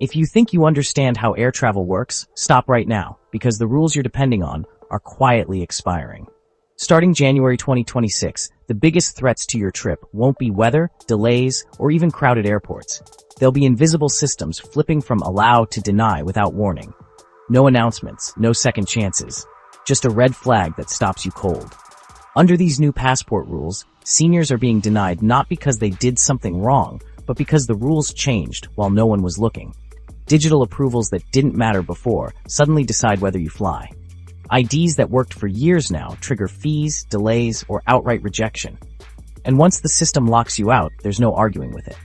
If you think you understand how air travel works, stop right now, because the rules you're depending on are quietly expiring. Starting January 2026, the biggest threats to your trip won't be weather, delays, or even crowded airports. They'll be invisible systems flipping from allow to deny without warning. No announcements, no second chances. Just a red flag that stops you cold. Under these new passport rules, seniors are being denied not because they did something wrong, but because the rules changed while no one was looking. Digital approvals that didn't matter before suddenly decide whether you fly. IDs that worked for years now trigger fees, delays, or outright rejection. And once the system locks you out, there's no arguing with it.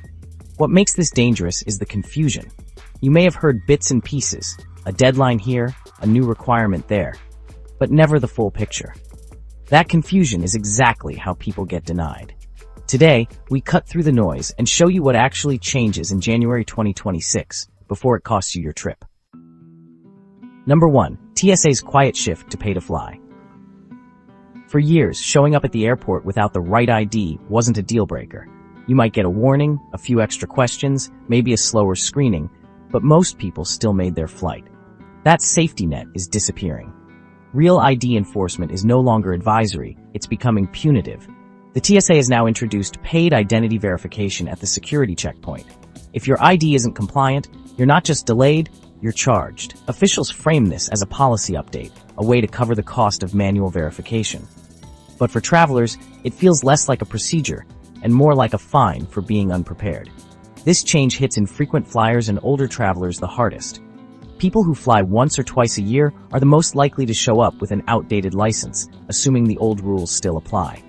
What makes this dangerous is the confusion. You may have heard bits and pieces, a deadline here, a new requirement there, but never the full picture. That confusion is exactly how people get denied. Today, we cut through the noise and show you what actually changes in January 2026 before it costs you your trip. Number 1. TSA's quiet shift to pay to fly. For years, showing up at the airport without the right ID wasn't a deal breaker. You might get a warning, a few extra questions, maybe a slower screening, but most people still made their flight. That safety net is disappearing. Real ID enforcement is no longer advisory, it's becoming punitive. The TSA has now introduced paid identity verification at the security checkpoint. If your ID isn't compliant, you're not just delayed, you're charged. Officials frame this as a policy update, a way to cover the cost of manual verification. But for travelers, it feels less like a procedure and more like a fine for being unprepared. This change hits infrequent flyers and older travelers the hardest. People who fly once or twice a year are the most likely to show up with an outdated license, assuming the old rules still apply.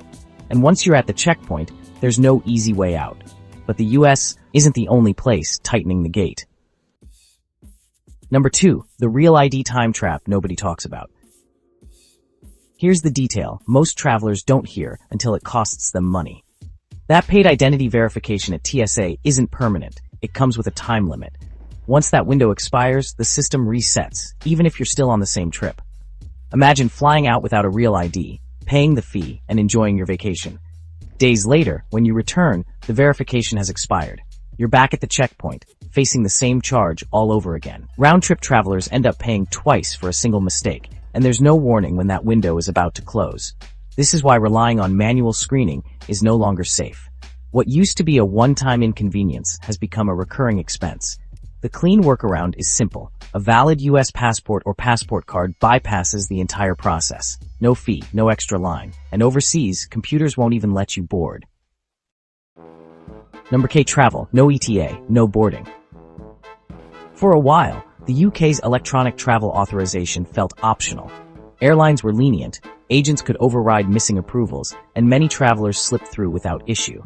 And once you're at the checkpoint, there's no easy way out. But the US isn't the only place tightening the gate. Number 2, the real ID time trap nobody talks about. Here's the detail most travelers don't hear until it costs them money. That paid identity verification at TSA isn't permanent. It comes with a time limit. Once that window expires, the system resets, even if you're still on the same trip. Imagine flying out without a real ID, paying the fee, and enjoying your vacation. Days later, when you return, the verification has expired. You're back at the checkpoint, facing the same charge all over again. Round-trip travelers end up paying twice for a single mistake, and there's no warning when that window is about to close. This is why relying on manual screening is no longer safe. What used to be a one-time inconvenience has become a recurring expense. The clean workaround is simple. A valid US passport or passport card bypasses the entire process. No fee, no extra line. And overseas, computers won't even let you board. Number K, travel. No ETA, no boarding. For a while, the UK's electronic travel authorization felt optional. Airlines were lenient, agents could override missing approvals, and many travelers slipped through without issue.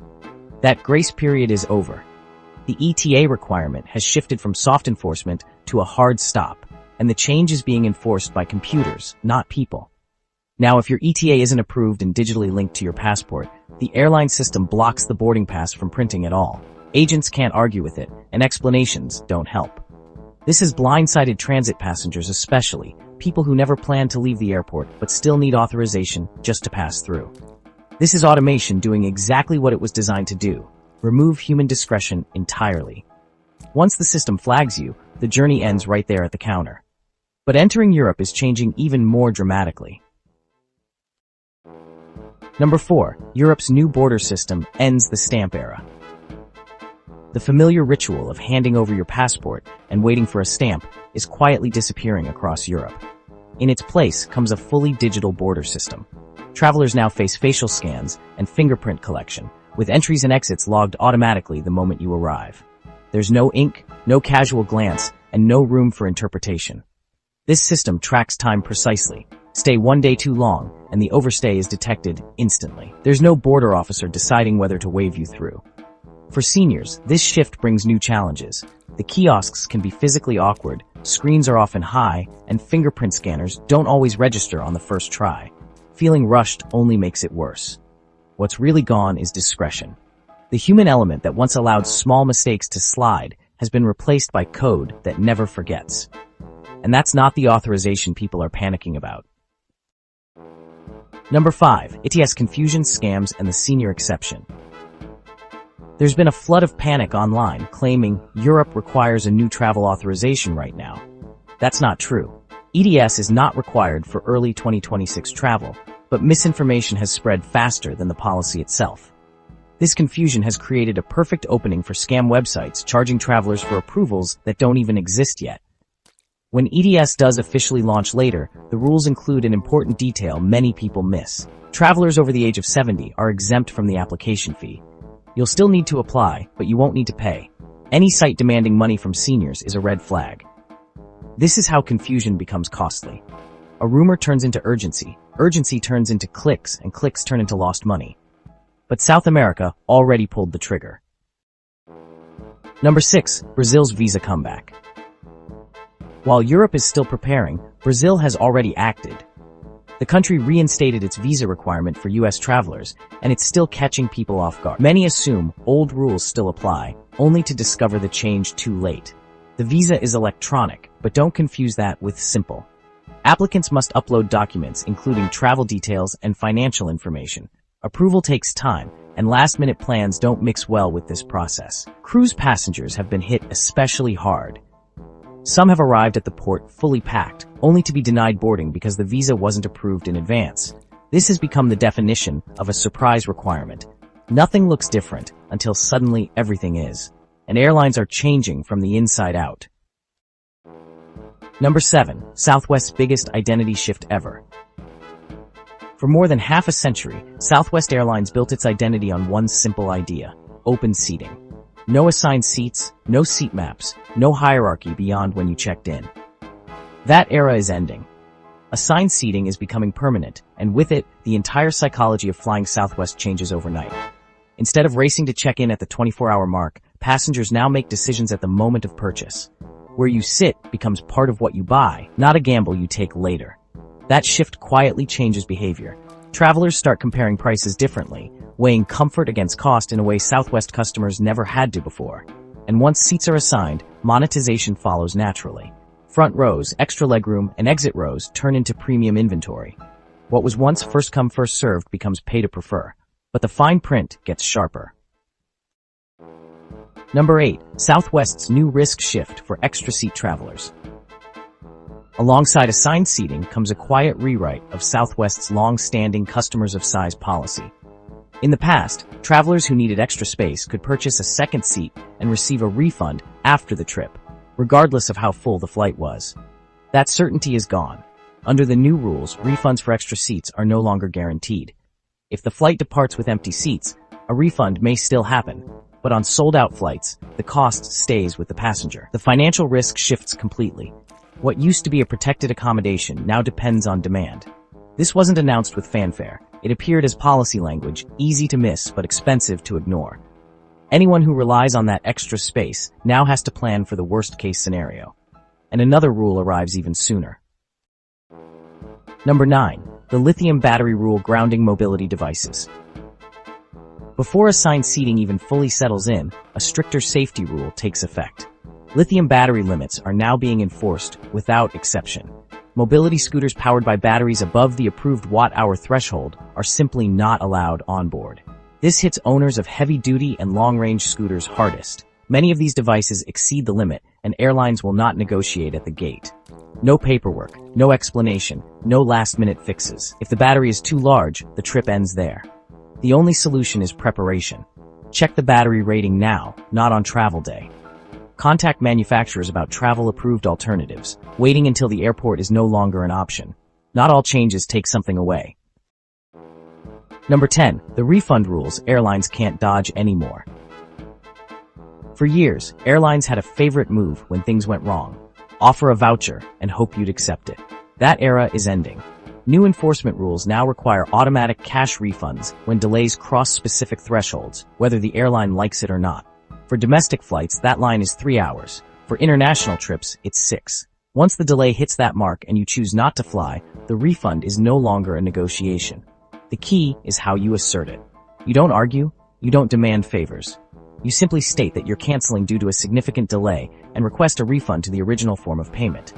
That grace period is over. The ETA requirement has shifted from soft enforcement to a hard stop, and the change is being enforced by computers, not people. Now, if your ETA isn't approved and digitally linked to your passport, the airline system blocks the boarding pass from printing at all. Agents can't argue with it, and explanations don't help. This has blindsided transit passengers especially, people who never planned to leave the airport but still need authorization just to pass through. This is automation doing exactly what it was designed to do. Remove human discretion entirely. Once the system flags you, the journey ends right there at the counter. But entering Europe is changing even more dramatically. Number 4, Europe's new border system ends the stamp era. The familiar ritual of handing over your passport and waiting for a stamp is quietly disappearing across Europe. In its place comes a fully digital border system. Travelers now face facial scans and fingerprint collection, with entries and exits logged automatically the moment you arrive. There's no ink, no casual glance, and no room for interpretation. This system tracks time precisely. Stay one day too long, and the overstay is detected instantly. There's no border officer deciding whether to wave you through. For seniors, this shift brings new challenges. The kiosks can be physically awkward, screens are often high, and fingerprint scanners don't always register on the first try. Feeling rushed only makes it worse. What's really gone is discretion. The human element that once allowed small mistakes to slide has been replaced by code that never forgets. And that's not the authorization people are panicking about. Number 5, ETS confusion, scams, and the senior exception. There's been a flood of panic online claiming Europe requires a new travel authorization right now. That's not true. EDS is not required for early 2026 travel, but misinformation has spread faster than the policy itself. This confusion has created a perfect opening for scam websites charging travelers for approvals that don't even exist yet. When EDS does officially launch later, the rules include an important detail many people miss. Travelers over the age of 70 are exempt from the application fee. You'll still need to apply, but you won't need to pay. Any site demanding money from seniors is a red flag. This is how confusion becomes costly. A rumor turns into urgency, urgency turns into clicks, and clicks turn into lost money. But South America already pulled the trigger. Number 6. Brazil's visa comeback. While Europe is still preparing, Brazil has already acted. The country reinstated its visa requirement for U.S. travelers, and it's still catching people off guard. Many assume old rules still apply, only to discover the change too late. The visa is electronic, but don't confuse that with simple. Applicants must upload documents including travel details and financial information. Approval takes time, and last-minute plans don't mix well with this process. Cruise passengers have been hit especially hard. Some have arrived at the port fully packed, only to be denied boarding because the visa wasn't approved in advance. This has become the definition of a surprise requirement. Nothing looks different until suddenly everything is. And airlines are changing from the inside out. Number 7. Southwest's biggest identity shift ever. For more than half a century, Southwest Airlines built its identity on one simple idea: open seating. No assigned seats, no seat maps, no hierarchy beyond when you checked in. That era is ending. Assigned seating is becoming permanent, and with it, the entire psychology of flying Southwest changes overnight. Instead of racing to check in at the 24-hour mark, passengers now make decisions at the moment of purchase. Where you sit becomes part of what you buy, not a gamble you take later. That shift quietly changes behavior. Travelers start comparing prices differently, weighing comfort against cost in a way Southwest customers never had to before. And once seats are assigned, monetization follows naturally. Front rows, extra legroom, and exit rows turn into premium inventory. What was once first come first served becomes pay to prefer, but the fine print gets sharper. Number 8. Southwest's new risk shift for extra seat travelers. Alongside assigned seating comes a quiet rewrite of Southwest's long-standing customers of size policy. In the past, travelers who needed extra space could purchase a second seat and receive a refund after the trip, regardless of how full the flight was. That certainty is gone. Under the new rules, refunds for extra seats are no longer guaranteed. If the flight departs with empty seats, a refund may still happen, but on sold-out flights, the cost stays with the passenger. The financial risk shifts completely. What used to be a protected accommodation now depends on demand. This wasn't announced with fanfare. It appeared as policy language, easy to miss but expensive to ignore. Anyone who relies on that extra space now has to plan for the worst-case scenario. And another rule arrives even sooner. Number 9. The lithium battery rule grounding mobility devices. Before assigned seating even fully settles in, a stricter safety rule takes effect. Lithium battery limits are now being enforced without exception. Mobility scooters powered by batteries above the approved watt-hour threshold are simply not allowed on board. This hits owners of heavy-duty and long-range scooters hardest. Many of these devices exceed the limit, and airlines will not negotiate at the gate. No paperwork, no explanation, no last-minute fixes. If the battery is too large, the trip ends there. The only solution is preparation. Check the battery rating now, not on travel day. Contact manufacturers about travel-approved alternatives. Waiting until the airport is no longer an option. Not all changes take something away. Number 10. The refund rules airlines can't dodge anymore. For years, airlines had a favorite move when things went wrong. Offer a voucher and hope you'd accept it. That era is ending. New enforcement rules now require automatic cash refunds when delays cross specific thresholds, whether the airline likes it or not. For domestic flights, that line is 3 hours. For international trips, it's 6. Once the delay hits that mark and you choose not to fly, the refund is no longer a negotiation. The key is how you assert it. You don't argue, you don't demand favors. You simply state that you're canceling due to a significant delay and request a refund to the original form of payment.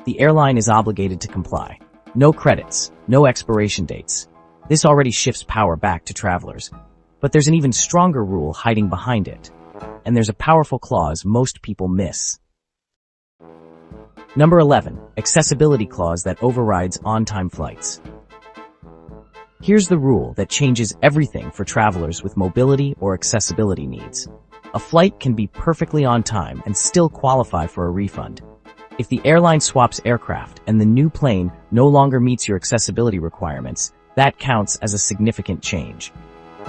The airline is obligated to comply. No credits, no expiration dates. This already shifts power back to travelers. But there's an even stronger rule hiding behind it. And there's a powerful clause most people miss. Number 11, accessibility clause that overrides on-time flights. Here's the rule that changes everything for travelers with mobility or accessibility needs. A flight can be perfectly on time and still qualify for a refund. If the airline swaps aircraft and the new plane no longer meets your accessibility requirements, that counts as a significant change.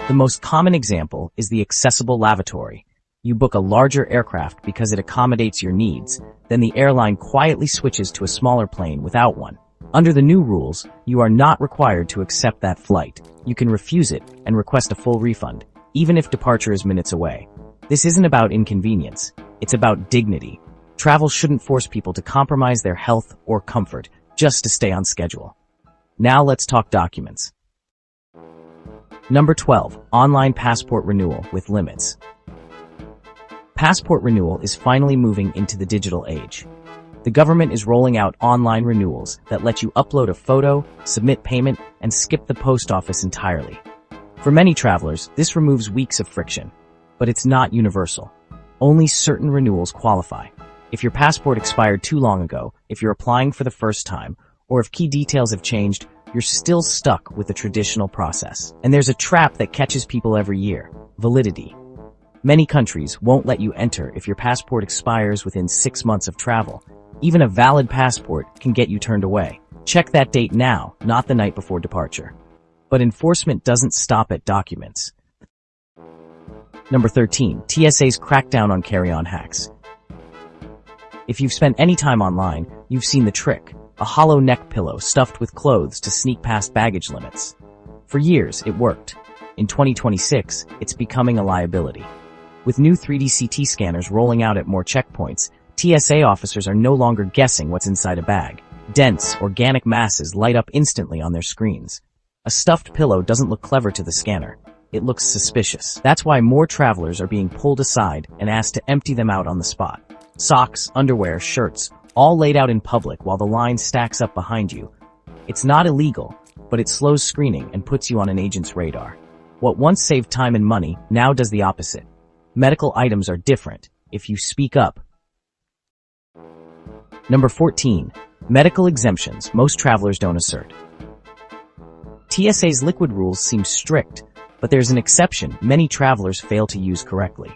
The most common example is the accessible lavatory. You book a larger aircraft because it accommodates your needs, then the airline quietly switches to a smaller plane without one. Under the new rules, you are not required to accept that flight. You can refuse it and request a full refund, even if departure is minutes away. This isn't about inconvenience. It's about dignity. Travel shouldn't force people to compromise their health or comfort just to stay on schedule. Now let's talk documents. Number 12, online passport renewal with limits. Passport renewal is finally moving into the digital age. The government is rolling out online renewals that let you upload a photo, submit payment, and skip the post office entirely. For many travelers, this removes weeks of friction. But it's not universal. Only certain renewals qualify. If your passport expired too long ago, if you're applying for the first time, or if key details have changed, you're still stuck with the traditional process. And there's a trap that catches people every year: validity. Many countries won't let you enter if your passport expires within 6 months of travel. Even a valid passport can get you turned away. Check that date now, not the night before departure. But enforcement doesn't stop at documents. Number 13, TSA's crackdown on carry-on hacks. If you've spent any time online, you've seen the trick: a hollow neck pillow stuffed with clothes to sneak past baggage limits. For years, it worked. In 2026, it's becoming a liability. With new 3D CT scanners rolling out at more checkpoints, TSA officers are no longer guessing what's inside a bag. Dense, organic masses light up instantly on their screens. A stuffed pillow doesn't look clever to the scanner. It looks suspicious. That's why more travelers are being pulled aside and asked to empty them out on the spot. Socks, underwear, shirts, all laid out in public while the line stacks up behind you. It's not illegal, but it slows screening and puts you on an agent's radar. What once saved time and money now does the opposite. Medical items are different if you speak up. Number 14, medical exemptions most travelers don't assert. TSA's liquid rules seem strict, but there's an exception many travelers fail to use correctly.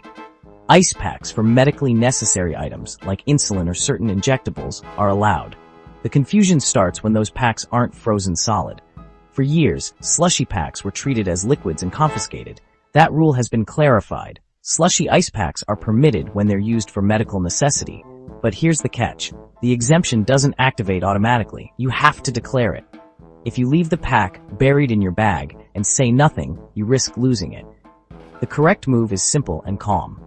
Ice packs for medically necessary items like insulin or certain injectables are allowed. The confusion starts when those packs aren't frozen solid. For years, slushy packs were treated as liquids and confiscated. That rule has been clarified. Slushy ice packs are permitted when they're used for medical necessity. But here's the catch: the exemption doesn't activate automatically. You have to declare it. If you leave the pack buried in your bag and say nothing, you risk losing it. The correct move is simple and calm.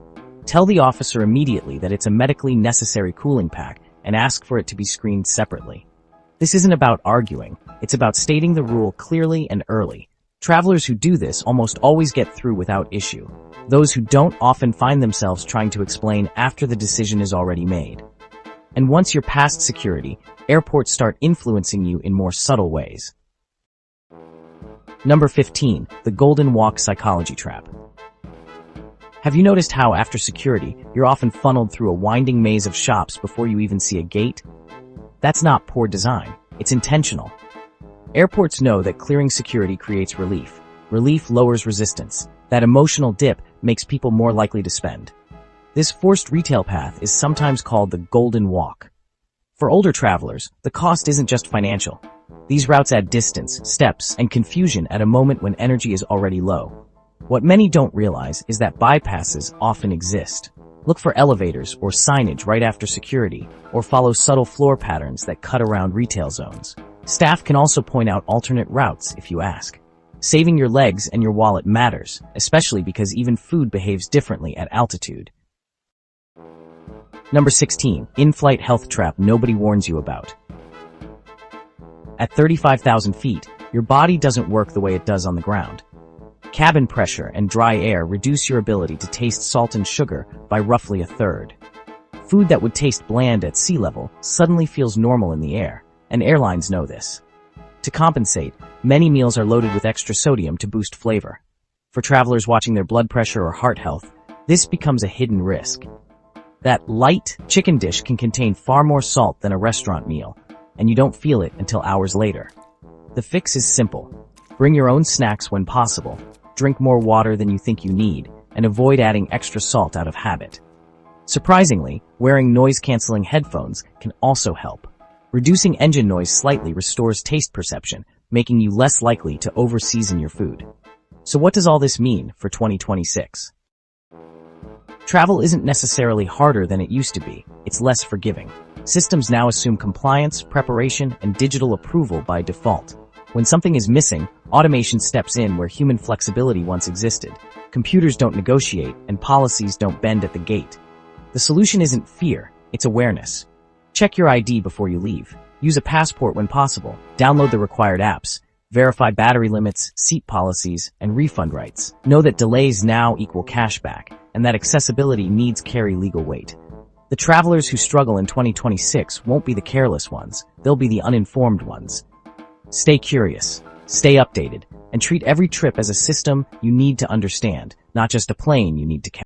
Tell the officer immediately that it's a medically necessary cooling pack and ask for it to be screened separately. This isn't about arguing. It's about stating the rule clearly and early. Travelers who do this almost always get through without issue. Those who don't often find themselves trying to explain after the decision is already made. And once you're past security, airports start influencing you in more subtle ways. Number 15, the golden walk psychology trap. Have you noticed how after security, you're often funneled through a winding maze of shops before you even see a gate? That's not poor design. It's intentional. Airports know that clearing security creates relief. Relief lowers resistance. That emotional dip makes people more likely to spend. This forced retail path is sometimes called the golden walk. For older travelers, the cost isn't just financial. These routes add distance, steps, and confusion at a moment when energy is already low. What many don't realize is that bypasses often exist. Look for elevators or signage right after security, or follow subtle floor patterns that cut around retail zones. Staff can also point out alternate routes if you ask. Saving your legs and your wallet matters, especially because even food behaves differently at altitude. Number 16, in-flight health trap nobody warns you about. At 35,000 feet, your body doesn't work the way it does on the ground. Cabin pressure and dry air reduce your ability to taste salt and sugar by roughly a third. Food that would taste bland at sea level suddenly feels normal in the air, and airlines know this. To compensate, many meals are loaded with extra sodium to boost flavor. For travelers watching their blood pressure or heart health, this becomes a hidden risk. That light chicken dish can contain far more salt than a restaurant meal, and you don't feel it until hours later. The fix is simple. Bring your own snacks when possible, drink more water than you think you need, and avoid adding extra salt out of habit. Surprisingly, wearing noise-canceling headphones can also help. Reducing engine noise slightly restores taste perception, making you less likely to over-season your food. So what does all this mean for 2026? Travel isn't necessarily harder than it used to be, it's less forgiving. Systems now assume compliance, preparation, and digital approval by default. When something is missing, automation steps in where human flexibility once existed. Computers don't negotiate, and policies don't bend at the gate. The solution isn't fear, it's awareness. Check your ID before you leave. Use a passport when possible. Download the required apps. Verify battery limits, seat policies, and refund rights. Know that delays now equal cashback, and that accessibility needs carry legal weight. The travelers who struggle in 2026 won't be the careless ones, they'll be the uninformed ones. Stay curious, stay updated, and treat every trip as a system you need to understand, not just a plane you need to catch.